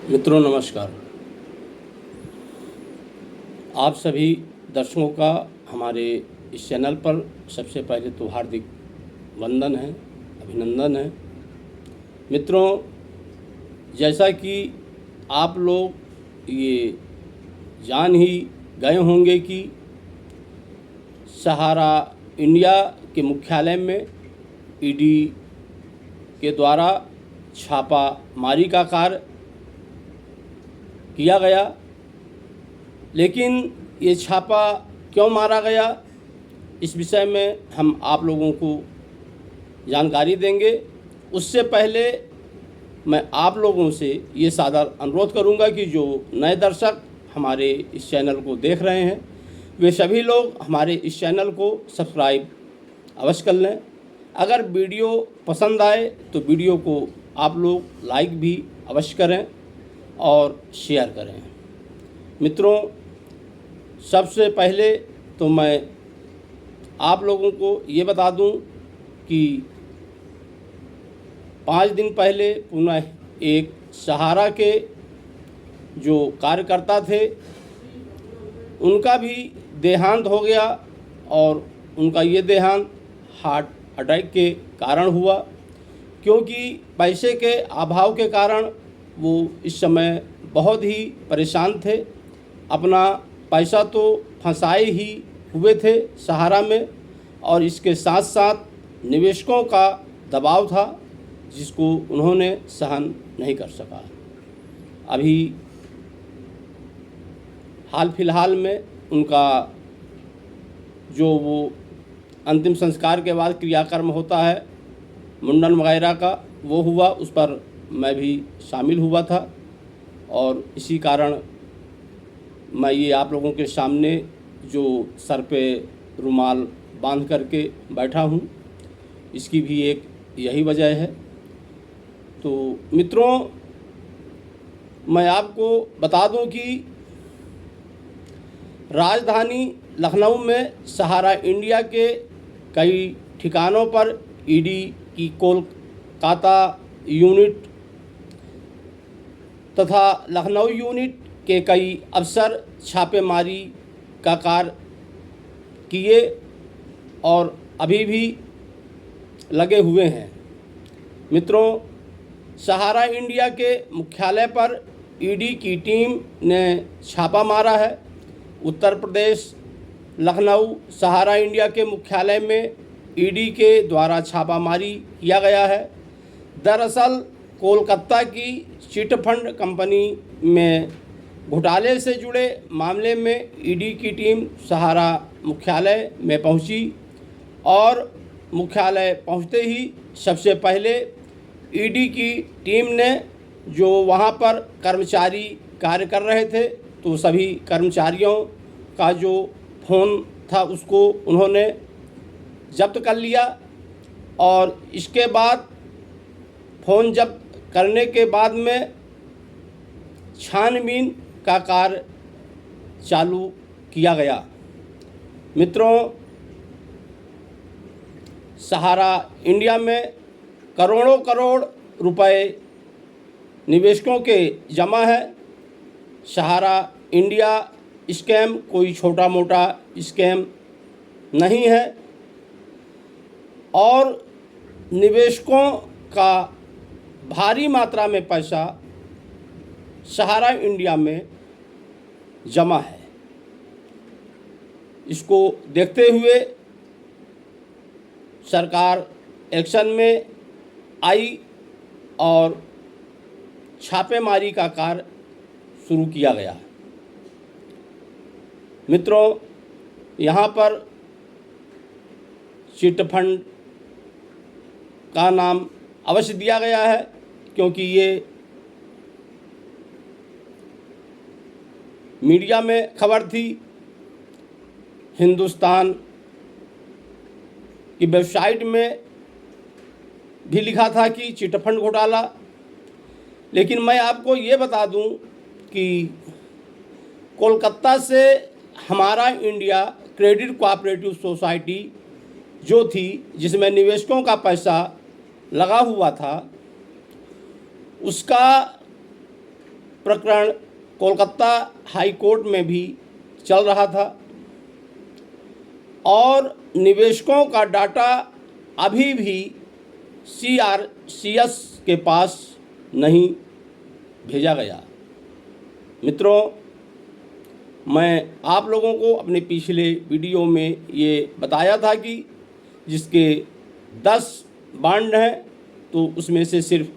मित्रों नमस्कार। आप सभी दर्शकों का हमारे इस चैनल पर सबसे पहले तो हार्दिक वंदन है, अभिनंदन है। मित्रों, जैसा कि आप लोग ये जान ही गए होंगे कि सहारा इंडिया के मुख्यालय में ईडी के द्वारा छापामारी का कार्य किया गया। लेकिन ये छापा क्यों मारा गया, इस विषय में हम आप लोगों को जानकारी देंगे। उससे पहले मैं आप लोगों से ये सादर अनुरोध करूंगा कि जो नए दर्शक हमारे इस चैनल को देख रहे हैं वे सभी लोग हमारे इस चैनल को सब्सक्राइब अवश्य कर लें। अगर वीडियो पसंद आए तो वीडियो को आप लोग लाइक भी अवश्य करें और शेयर करें। मित्रों, सबसे पहले तो मैं आप लोगों को ये बता दूं कि 5 दिन पहले पुनः एक सहारा के जो कार्यकर्ता थे उनका भी देहांत हो गया और उनका ये देहांत हार्ट अटैक के कारण हुआ, क्योंकि पैसे के अभाव के कारण वो इस समय बहुत ही परेशान थे। अपना पैसा तो फंसाए ही हुए थे सहारा में, और इसके साथ साथ निवेशकों का दबाव था जिसको उन्होंने सहन नहीं कर सका। अभी हाल फिलहाल में उनका जो वो अंतिम संस्कार के बाद क्रियाकर्म होता है मुंडन वगैरह का, वो हुआ। उस पर मैं भी शामिल हुआ था और इसी कारण मैं ये आप लोगों के सामने जो सर पे रुमाल बांध करके बैठा हूँ, इसकी भी एक यही वजह है। तो मित्रों, मैं आपको बता दूं कि राजधानी लखनऊ में सहारा इंडिया के कई ठिकानों पर ईडी की कोलकाता यूनिट तथा लखनऊ यूनिट के कई अफसर छापेमारी का कार्य किए और अभी भी लगे हुए हैं। मित्रों, सहारा इंडिया के मुख्यालय पर ईडी की टीम ने छापा मारा है। उत्तर प्रदेश लखनऊ सहारा इंडिया के मुख्यालय में ईडी के द्वारा छापामारी किया गया है। दरअसल कोलकाता की चिट फंड कंपनी में घोटाले से जुड़े मामले में ईडी की टीम सहारा मुख्यालय में पहुंची और मुख्यालय पहुंचते ही सबसे पहले ईडी की टीम ने जो वहां पर कर्मचारी कार्य कर रहे थे तो सभी कर्मचारियों का जो फ़ोन था उसको उन्होंने जब्त कर लिया और इसके बाद फ़ोन जब्त करने के बाद में छानबीन का कार्य चालू किया गया। मित्रों, सहारा इंडिया में करोड़ों करोड़ रुपए निवेशकों के जमा है। सहारा इंडिया स्कैम कोई छोटा मोटा स्कैम नहीं है और निवेशकों का भारी मात्रा में पैसा सहारा इंडिया में जमा है। इसको देखते हुए सरकार एक्शन में आई और छापेमारी का कार्य शुरू किया गया। मित्रों, यहाँ पर चिट फंड का नाम अवश्य दिया गया है, क्योंकि ये मीडिया में खबर थी। हिंदुस्तान की वेबसाइट में भी लिखा था कि चिट फंड घोटाला। लेकिन मैं आपको ये बता दूं कि कोलकाता से हमारा इंडिया क्रेडिट कोऑपरेटिव सोसाइटी जो थी, जिसमें निवेशकों का पैसा लगा हुआ था, उसका प्रकरण कोलकाता हाई कोर्ट में भी चल रहा था और निवेशकों का डाटा अभी भी CRCS के पास नहीं भेजा गया। मित्रों, मैं आप लोगों को अपने पिछले वीडियो में ये बताया था कि जिसके 10 बॉन्ड हैं तो उसमें से सिर्फ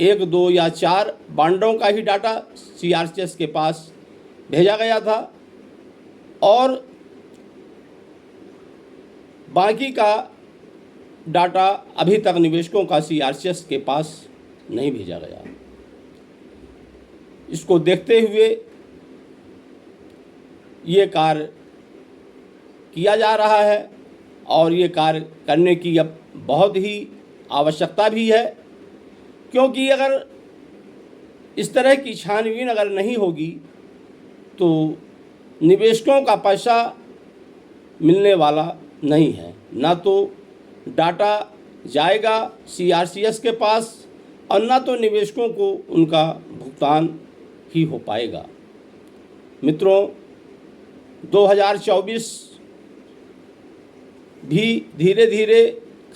1, 2 या 4 बॉन्डों का ही डाटा CRCS के पास भेजा गया था और बाकी का डाटा अभी तक निवेशकों का CRCS के पास नहीं भेजा गया। इसको देखते हुए ये कार्य किया जा रहा है और ये कार्य करने की अब बहुत ही आवश्यकता भी है, क्योंकि अगर इस तरह की छानबीन अगर नहीं होगी तो निवेशकों का पैसा मिलने वाला नहीं है। ना तो डाटा जाएगा CRCS के पास और ना तो निवेशकों को उनका भुगतान ही हो पाएगा। मित्रों, 2024 भी धीरे धीरे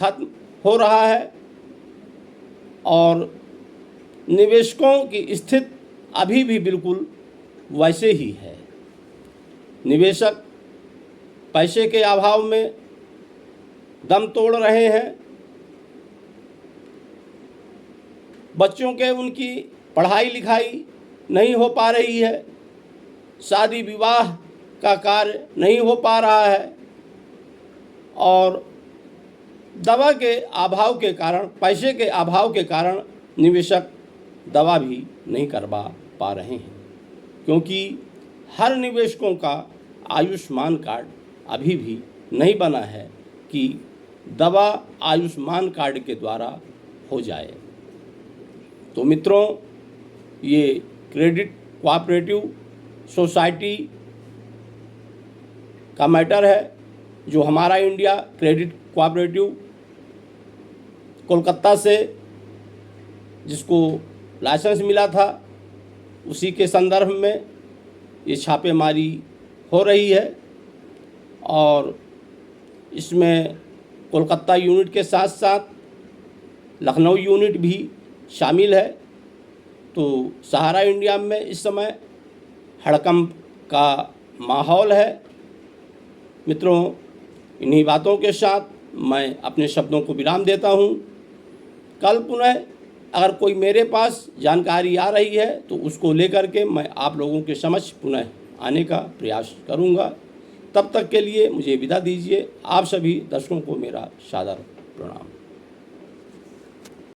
खत्म हो रहा है और निवेशकों की स्थिति अभी भी बिल्कुल वैसे ही है। निवेशक पैसे के अभाव में दम तोड़ रहे हैं। बच्चों के उनकी पढ़ाई लिखाई नहीं हो पा रही है, शादी विवाह का कार्य नहीं हो पा रहा है और दवा के अभाव के कारण, पैसे के अभाव के कारण निवेशक दवा भी नहीं करवा पा रहे हैं, क्योंकि हर निवेशकों का आयुष्मान कार्ड अभी भी नहीं बना है कि दवा आयुष्मान कार्ड के द्वारा हो जाए। तो मित्रों, ये क्रेडिट कोऑपरेटिव सोसाइटी का मैटर है जो हमारा इंडिया क्रेडिट कोऑपरेटिव कोलकाता से जिसको लाइसेंस मिला था, उसी के संदर्भ में ये छापेमारी हो रही है और इसमें कोलकाता यूनिट के साथ साथ लखनऊ यूनिट भी शामिल है। तो सहारा इंडिया में इस समय हड़कंप का माहौल है। मित्रों, इन्हीं बातों के साथ मैं अपने शब्दों को विराम देता हूँ। कल पुनः अगर कोई मेरे पास जानकारी आ रही है तो उसको लेकर के मैं आप लोगों के समक्ष पुनः आने का प्रयास करूँगा। तब तक के लिए मुझे विदा दीजिए। आप सभी दर्शकों को मेरा सादर प्रणाम।